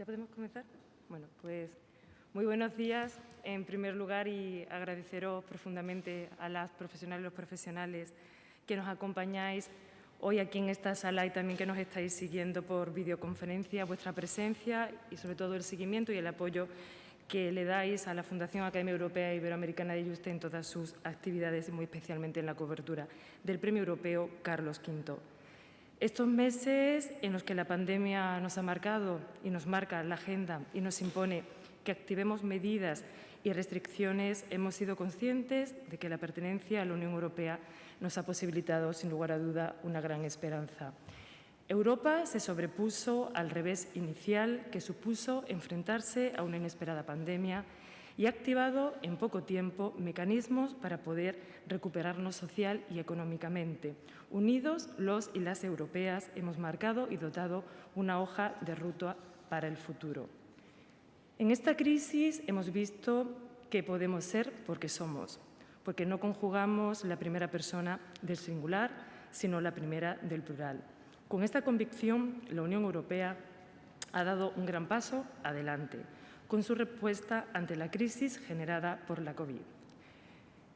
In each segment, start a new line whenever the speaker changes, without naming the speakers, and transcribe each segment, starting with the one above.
¿Ya podemos comenzar? Bueno, pues muy buenos días, en primer lugar, y agradeceros profundamente a las profesionales y los profesionales que nos acompañáis hoy aquí en esta sala y también que nos estáis siguiendo por videoconferencia, vuestra presencia y sobre todo el seguimiento y el apoyo que le dais a la Fundación Academia Europea e Iberoamericana de Yuste en todas sus actividades y muy especialmente en la cobertura del Premio Europeo Carlos V. Estos meses en los que la pandemia nos ha marcado y nos marca la agenda y nos impone que activemos medidas y restricciones, hemos sido conscientes de que la pertenencia a la Unión Europea nos ha posibilitado, sin lugar a duda, una gran esperanza. Europa se sobrepuso al revés inicial que supuso enfrentarse a una inesperada pandemia y ha activado en poco tiempo mecanismos para poder recuperarnos social y económicamente. Unidos, los y las europeas hemos marcado y dotado una hoja de ruta para el futuro. En esta crisis hemos visto que podemos ser porque somos, porque no conjugamos la primera persona del singular, sino la primera del plural. Con esta convicción, la Unión Europea ha dado un gran paso adelante con su respuesta ante la crisis generada por la COVID.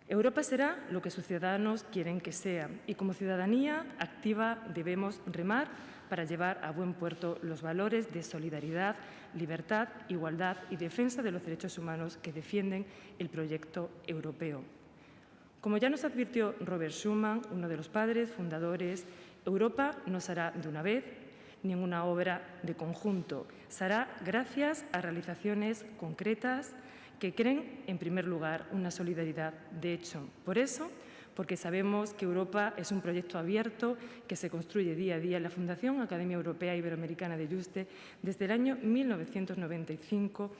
Europa será lo que sus ciudadanos quieren que sea y como ciudadanía activa debemos remar para llevar a buen puerto los valores de solidaridad, libertad, igualdad y defensa de los derechos humanos que defienden el proyecto europeo. Como ya nos advirtió Robert Schuman, uno de los padres fundadores, Europa no será de una vez ni en una obra de conjunto. Será gracias a realizaciones concretas que creen, en primer lugar, una solidaridad de hecho. Por eso, porque sabemos que Europa es un proyecto abierto que se construye día a día en la Fundación Academia Europea Iberoamericana de Yuste, desde el año 1995,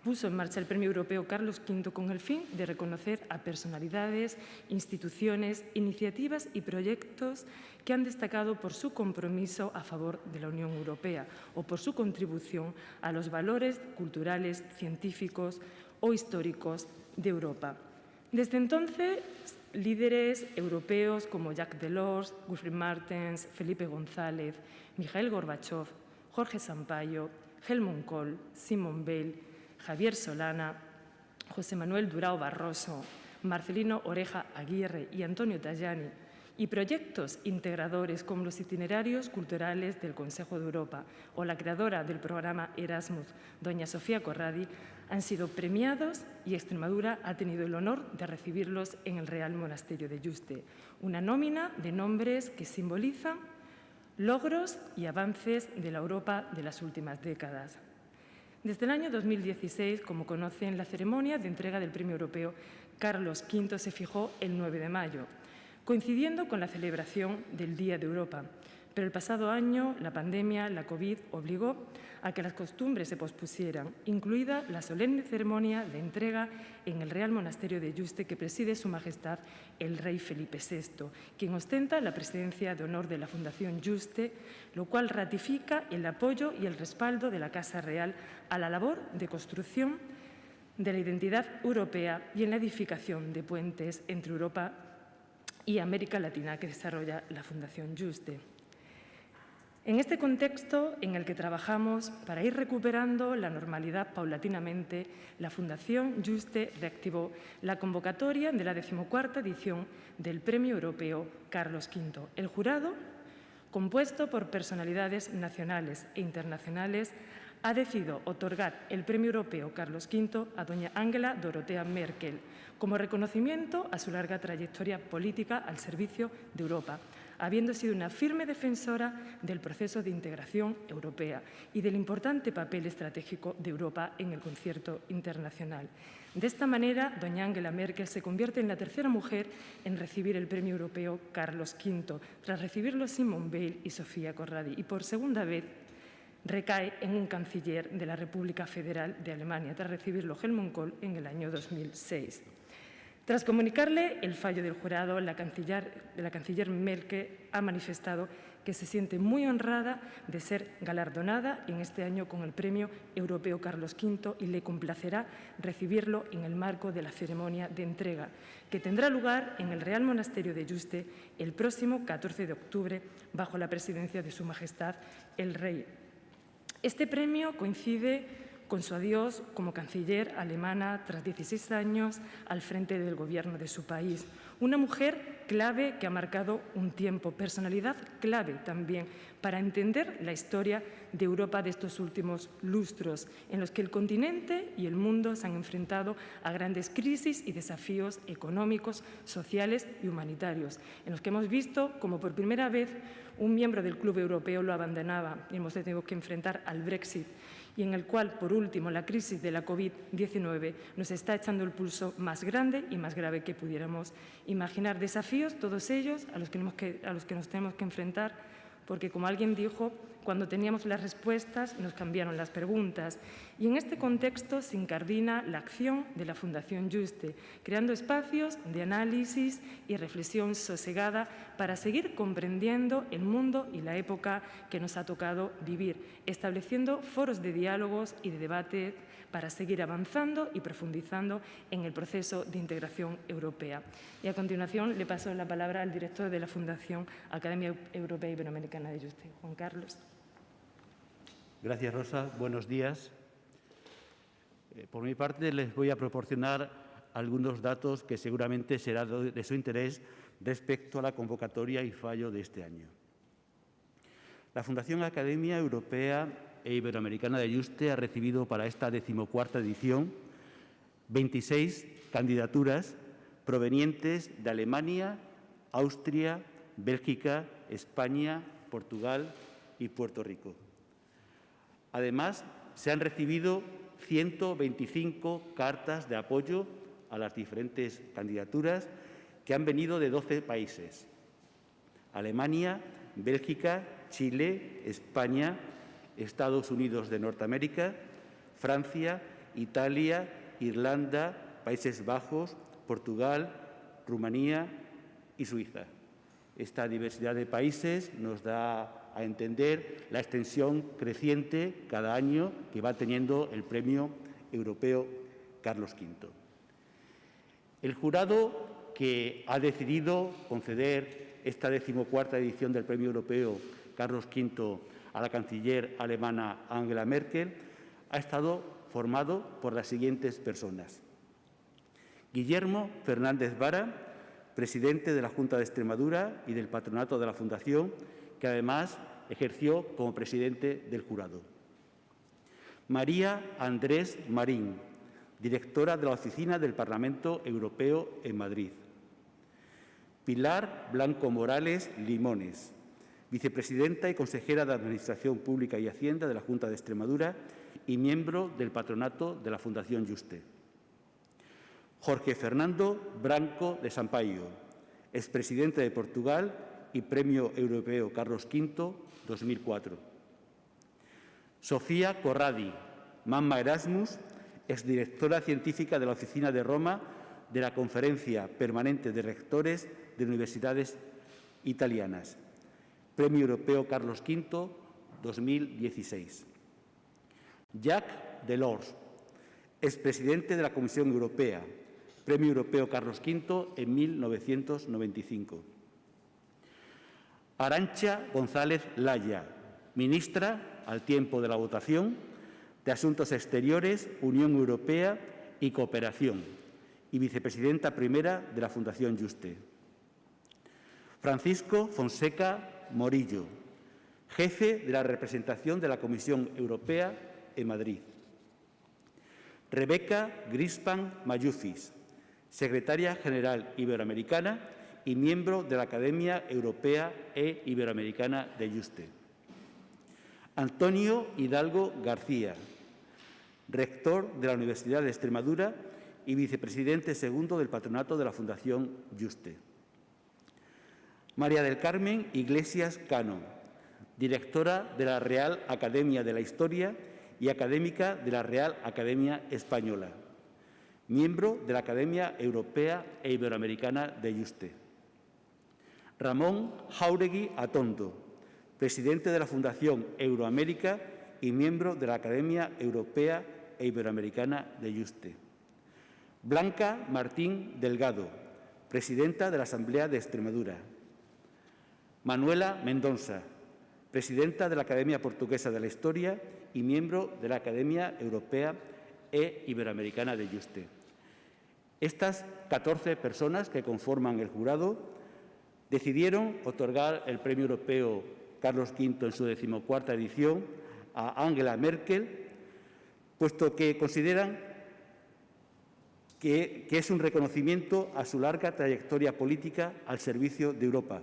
puso en marcha el Premio Europeo Carlos V con el fin de reconocer a personalidades, instituciones, iniciativas y proyectos que han destacado por su compromiso a favor de la Unión Europea o por su contribución a los valores culturales, científicos o históricos de Europa. Desde entonces, líderes europeos como Jacques Delors, Wilfried Martens, Felipe González, Mikhail Gorbachev, Jorge Sampaio, Helmut Kohl, Simone Veil, Javier Solana, José Manuel Durão Barroso, Marcelino Oreja Aguirre y Antonio Tajani, y proyectos integradores como los itinerarios culturales del Consejo de Europa o la creadora del programa Erasmus, doña Sofía Corradi, han sido premiados y Extremadura ha tenido el honor de recibirlos en el Real Monasterio de Yuste, una nómina de nombres que simbolizan logros y avances de la Europa de las últimas décadas. Desde el año 2016, como conocen, la ceremonia de entrega del Premio Europeo Carlos V se fijó el 9 de mayo, coincidiendo con la celebración del Día de Europa. Pero el pasado año, la pandemia, la COVID, obligó a que las costumbres se pospusieran, incluida la solemne ceremonia de entrega en el Real Monasterio de Yuste que preside Su Majestad el Rey Felipe VI, quien ostenta la presidencia de honor de la Fundación Yuste, lo cual ratifica el apoyo y el respaldo de la Casa Real a la labor de construcción de la identidad europea y en la edificación de puentes entre Europa y América Latina que desarrolla la Fundación Yuste. En este contexto en el que trabajamos para ir recuperando la normalidad paulatinamente, la Fundación Yuste reactivó la convocatoria de la 14ª edición del Premio Europeo Carlos V. El jurado, compuesto por personalidades nacionales e internacionales, ha decidido otorgar el Premio Europeo Carlos V a doña Angela Dorothea Merkel como reconocimiento a su larga trayectoria política al servicio de Europa, habiendo sido una firme defensora del proceso de integración europea y del importante papel estratégico de Europa en el concierto internacional. De esta manera, doña Angela Merkel se convierte en la tercera mujer en recibir el Premio Europeo Carlos V, tras recibirlo Simone Veil y Sofía Corradi, y por segunda vez recae en un canciller de la República Federal de Alemania, tras recibirlo Helmut Kohl en el año 2006. Tras comunicarle el fallo del jurado, la canciller Merkel ha manifestado que se siente muy honrada de ser galardonada en este año con el Premio Europeo Carlos V y le complacerá recibirlo en el marco de la ceremonia de entrega, que tendrá lugar en el Real Monasterio de Yuste el próximo 14 de octubre, bajo la presidencia de Su Majestad el Rey Este premio coincide con su adiós como canciller alemana tras 16 años al frente del gobierno de su país. Una mujer clave que ha marcado un tiempo, personalidad clave también para entender la historia de Europa de estos últimos lustros, en los que el continente y el mundo se han enfrentado a grandes crisis y desafíos económicos, sociales y humanitarios, en los que hemos visto como por primera vez un miembro del Club Europeo lo abandonaba y hemos tenido que enfrentar al Brexit, y en el cual, por último, la crisis de la COVID-19 nos está echando el pulso más grande y más grave que pudiéramos imaginar. Desafíos, todos ellos, a los que nos tenemos que enfrentar, porque, como alguien dijo, cuando teníamos las respuestas nos cambiaron las preguntas. Y en este contexto se incardina la acción de la Fundación Juste, creando espacios de análisis y reflexión sosegada para seguir comprendiendo el mundo y la época que nos ha tocado vivir, estableciendo foros de diálogos y de debate para seguir avanzando y profundizando en el proceso de integración europea. Y a continuación le paso la palabra al director de la Fundación Academia Europea Iberoamericana de Juste, Juan Carlos.
Gracias, Rosa. Buenos días. Por mi parte, les voy a proporcionar algunos datos que seguramente serán de su interés respecto a la convocatoria y fallo de este año. La Fundación Academia Europea e Iberoamericana de Juste ha recibido para esta 14ª edición 26 candidaturas provenientes de Alemania, Austria, Bélgica, España, Portugal y Puerto Rico. Además, se han recibido 125 cartas de apoyo a las diferentes candidaturas que han venido de 12 países: Alemania, Bélgica, Chile, España, Estados Unidos de Norteamérica, Francia, Italia, Irlanda, Países Bajos, Portugal, Rumanía y Suiza. Esta diversidad de países nos da a entender la extensión creciente cada año que va teniendo el Premio Europeo Carlos V. El jurado que ha decidido conceder esta 14ª edición del Premio Europeo Carlos V a la canciller alemana Angela Merkel ha estado formado por las siguientes personas: Guillermo Fernández Vara, presidente de la Junta de Extremadura y del patronato de la Fundación, que además ejerció como presidente del jurado. María Andrés Marín, directora de la Oficina del Parlamento Europeo en Madrid. Pilar Blanco Morales Limones, vicepresidenta y consejera de Administración Pública y Hacienda de la Junta de Extremadura y miembro del patronato de la Fundación Juste. Jorge Fernando Branco de Sampaio, expresidente de Portugal y Premio Europeo Carlos V 2004. Sofía Corradi, Mamma Erasmus, exdirectora científica de la Oficina de Roma de la Conferencia Permanente de Rectores de Universidades Italianas. Premio Europeo Carlos V 2016. Jacques Delors, expresidente de la Comisión Europea, Premio Europeo Carlos V en 1995. Arantxa González Laya, ministra, al tiempo de la votación, de Asuntos Exteriores, Unión Europea y Cooperación, y vicepresidenta primera de la Fundación Juste. Francisco Fonseca Morillo, jefe de la representación de la Comisión Europea en Madrid. Rebeca Grispan Mayufis, secretaria general iberoamericana y miembro de la Academia Europea e Iberoamericana de Juste. Antonio Hidalgo García, rector de la Universidad de Extremadura y vicepresidente segundo del patronato de la Fundación Juste. María del Carmen Iglesias Cano, directora de la Real Academia de la Historia y académica de la Real Academia Española, miembro de la Academia Europea e Iberoamericana de Juste. Ramón Jáuregui Atondo, presidente de la Fundación Euroamérica y miembro de la Academia Europea e Iberoamericana de Juste. Blanca Martín Delgado, presidenta de la Asamblea de Extremadura. Manuela Mendonça, presidenta de la Academia Portuguesa de la Historia y miembro de la Academia Europea e Iberoamericana de Yuste. Estas 14 personas que conforman el jurado decidieron otorgar el Premio Europeo Carlos V en su 14ª edición a Angela Merkel, puesto que consideran que es un reconocimiento a su larga trayectoria política al servicio de Europa,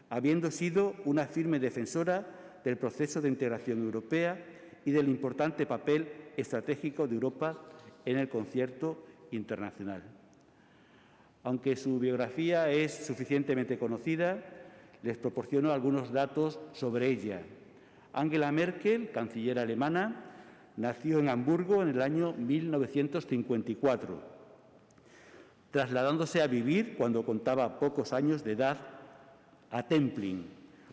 habiendo sido una firme defensora del proceso de integración europea y del importante papel estratégico de Europa en el concierto internacional. Aunque su biografía es suficientemente conocida, les proporciono algunos datos sobre ella. Angela Merkel, canciller alemana, nació en Hamburgo en el año 1954, trasladándose a vivir, cuando contaba pocos años de edad, a Templin,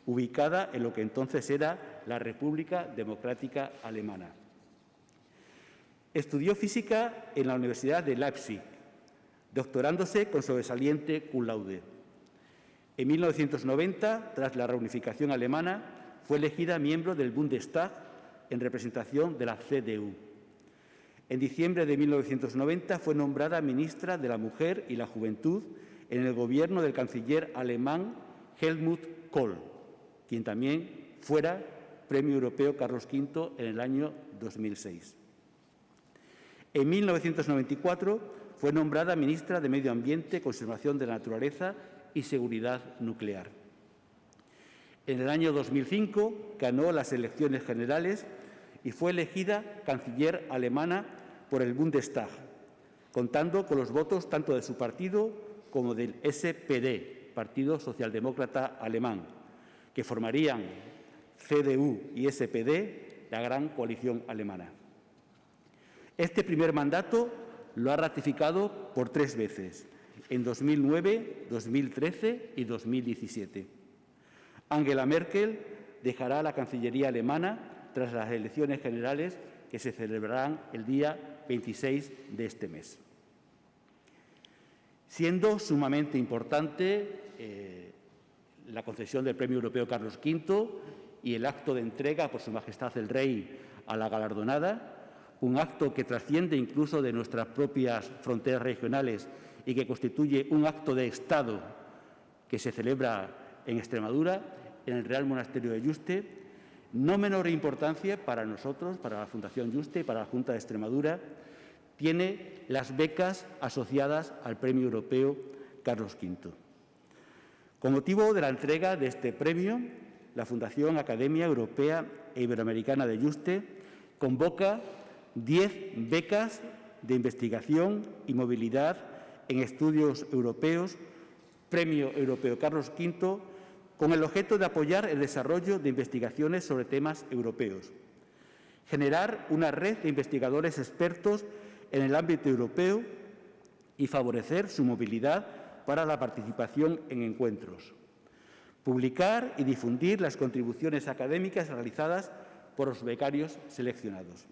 ubicada en lo que entonces era la República Democrática Alemana. Estudió física en la Universidad de Leipzig, doctorándose con sobresaliente cum laude. En 1990, tras la reunificación alemana, fue elegida miembro del Bundestag en representación de la CDU. En diciembre de 1990 fue nombrada ministra de la Mujer y la Juventud en el gobierno del canciller alemán Helmut Kohl, quien también fuera Premio Europeo Carlos V en el año 2006. En 1994 fue nombrada ministra de Medio Ambiente, Conservación de la Naturaleza y Seguridad Nuclear. En el año 2005 ganó las elecciones generales y fue elegida canciller alemana por el Bundestag, contando con los votos tanto de su partido como del SPD, Partido Socialdemócrata Alemán, que formarían CDU y SPD, la gran coalición alemana. Este primer mandato lo ha ratificado por 3 veces, en 2009, 2013 y 2017. Angela Merkel dejará la Cancillería alemana tras las elecciones generales que se celebrarán el día 26 de este mes. Siendo sumamente importante la concesión del Premio Europeo Carlos V y el acto de entrega por Su Majestad el Rey a la galardonada, un acto que trasciende incluso de nuestras propias fronteras regionales y que constituye un acto de Estado que se celebra en Extremadura, en el Real Monasterio de Yuste, no menor importancia para nosotros, para la Fundación Yuste y para la Junta de Extremadura, tiene las becas asociadas al Premio Europeo Carlos V. Con motivo de la entrega de este premio, la Fundación Academia Europea e Iberoamericana de Yuste convoca 10 becas de investigación y movilidad en estudios europeos, Premio Europeo Carlos V, con el objeto de apoyar el desarrollo de investigaciones sobre temas europeos, generar una red de investigadores expertos en el ámbito europeo y favorecer su movilidad para la participación en encuentros, publicar y difundir las contribuciones académicas realizadas por los becarios seleccionados.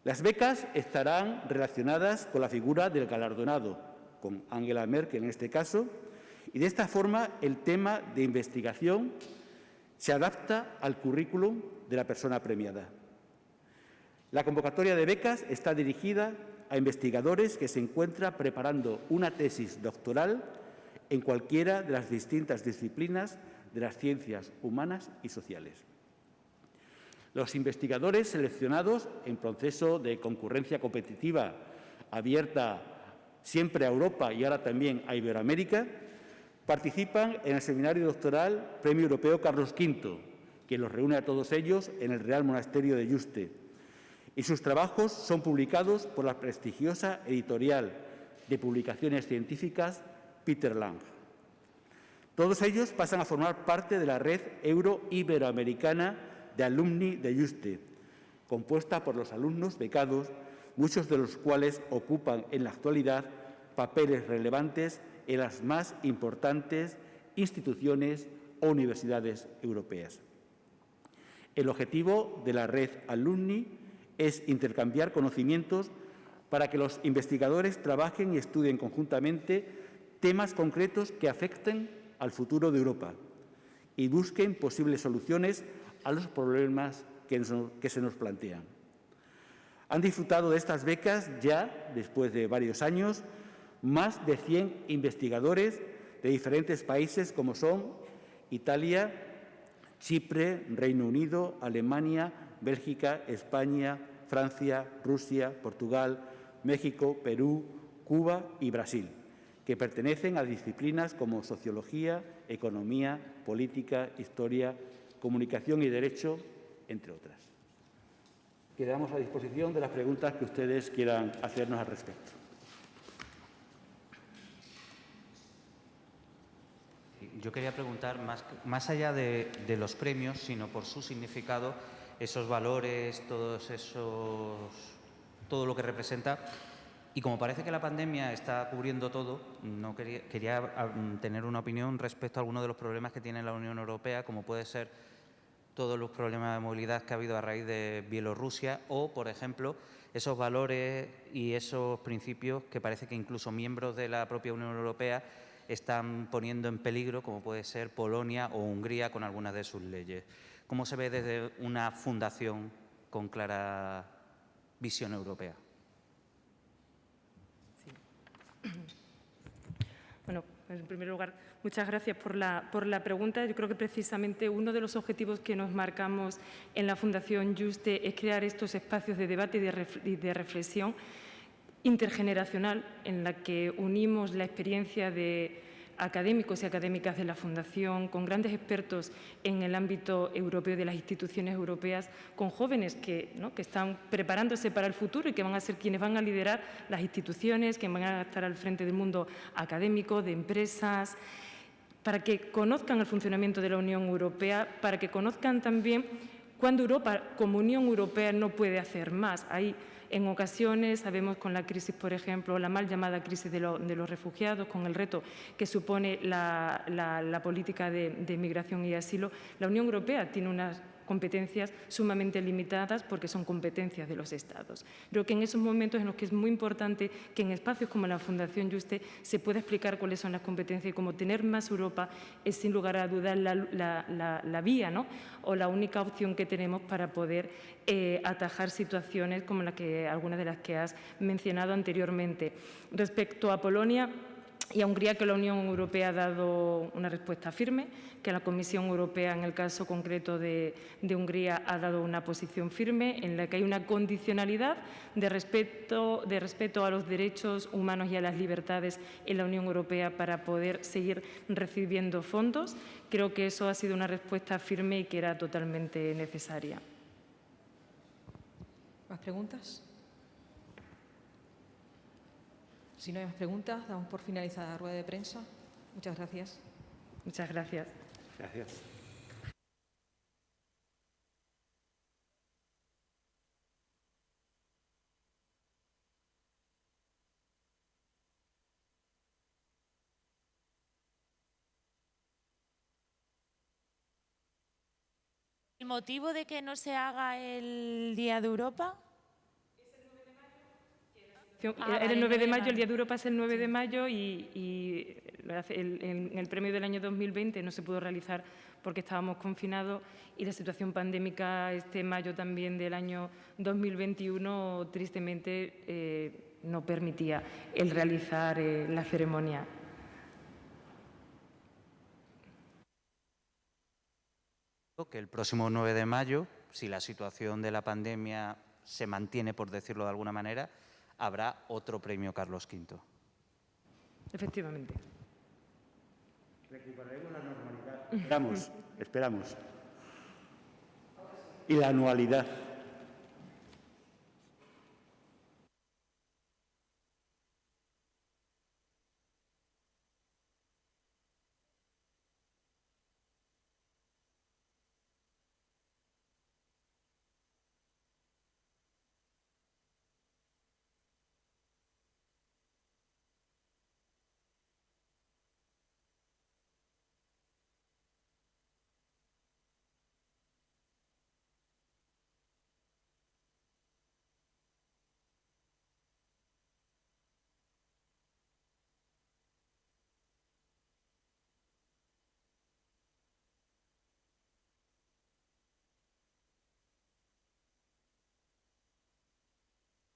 Las becas estarán relacionadas con la figura del galardonado, con Angela Merkel en este caso, y de esta forma el tema de investigación se adapta al currículum de la persona premiada. La convocatoria de becas está dirigida a investigadores que se encuentran preparando una tesis doctoral en cualquiera de las distintas disciplinas de las ciencias humanas y sociales. Los investigadores seleccionados en proceso de concurrencia competitiva abierta siempre a Europa y ahora también a Iberoamérica, participan en el seminario doctoral Premio Europeo Carlos V, que los reúne a todos ellos en el Real Monasterio de Yuste, y sus trabajos son publicados por la prestigiosa editorial de publicaciones científicas Peter Lang. Todos ellos pasan a formar parte de la red euro-iberoamericana de alumni de Yuste, compuesta por los alumnos becados, muchos de los cuales ocupan en la actualidad papeles relevantes en las más importantes instituciones o universidades europeas. El objetivo de la red alumni es intercambiar conocimientos para que los investigadores trabajen y estudien conjuntamente temas concretos que afecten al futuro de Europa y busquen posibles soluciones a los problemas que se nos plantean. Han disfrutado de estas becas ya, después de varios años, más de 100 investigadores de diferentes países como son Italia, Chipre, Reino Unido, Alemania, Bélgica, España, Francia, Rusia, Portugal, México, Perú, Cuba y Brasil, que pertenecen a disciplinas como Sociología, Economía, Política, Historia, Comunicación y Derecho, entre otras. Quedamos a disposición de las preguntas que ustedes quieran hacernos al respecto.
Yo quería preguntar, más allá de los premios, sino por su significado, esos valores, todo lo que representa. Y como parece que la pandemia está cubriendo todo, quería tener una opinión respecto a algunos de los problemas que tiene la Unión Europea, como puede ser todos los problemas de movilidad que ha habido a raíz de Bielorrusia o, por ejemplo, esos valores y esos principios que parece que incluso miembros de la propia Unión Europea están poniendo en peligro, como puede ser Polonia o Hungría con algunas de sus leyes. ¿Cómo se ve desde una fundación con clara visión europea?
Sí. Bueno, pues en primer lugar, muchas gracias por la pregunta. Yo creo que precisamente uno de los objetivos que nos marcamos en la Fundación Juste es crear estos espacios de debate y de reflexión intergeneracional en la que unimos la experiencia de académicos y académicas de la Fundación, con grandes expertos en el ámbito europeo de las instituciones europeas, con jóvenes que están preparándose para el futuro y que van a ser quienes van a liderar las instituciones, que van a estar al frente del mundo académico, de empresas, para que conozcan el funcionamiento de la Unión Europea, para que conozcan también cuándo Europa, como Unión Europea, no puede hacer más. En ocasiones, sabemos con la crisis, por ejemplo, la mal llamada crisis de los refugiados, con el reto que supone la política de migración y asilo, la Unión Europea tiene unas competencias sumamente limitadas porque son competencias de los Estados. Creo que en esos momentos en los que es muy importante que en espacios como la Fundación Juste se pueda explicar cuáles son las competencias y cómo tener más Europa es sin lugar a dudas la vía, ¿no? O la única opción que tenemos para poder atajar situaciones como algunas de las que has mencionado anteriormente. Respecto a Polonia y a Hungría, que la Unión Europea ha dado una respuesta firme, que la Comisión Europea, en el caso concreto de Hungría, ha dado una posición firme en la que hay una condicionalidad de respeto a los derechos humanos y a las libertades en la Unión Europea para poder seguir recibiendo fondos. Creo que eso ha sido una respuesta firme y que era totalmente necesaria.
¿Más preguntas? Si no hay más preguntas, damos por finalizada la rueda de prensa. Muchas gracias.
Muchas gracias.
Gracias.
¿El motivo de que no se haga el Día de Europa?
Era el 9 de mayo, el Día de Europa es el 9 de mayo y en el premio del año 2020 no se pudo realizar porque estábamos confinados y la situación pandémica este mayo también del año 2021 tristemente no permitía el realizar la ceremonia.
Que el próximo 9 de mayo, si la situación de la pandemia se mantiene, por decirlo de alguna manera, habrá otro premio Carlos V.
Efectivamente.
Recuperaremos la normalidad. Esperamos. Y la anualidad.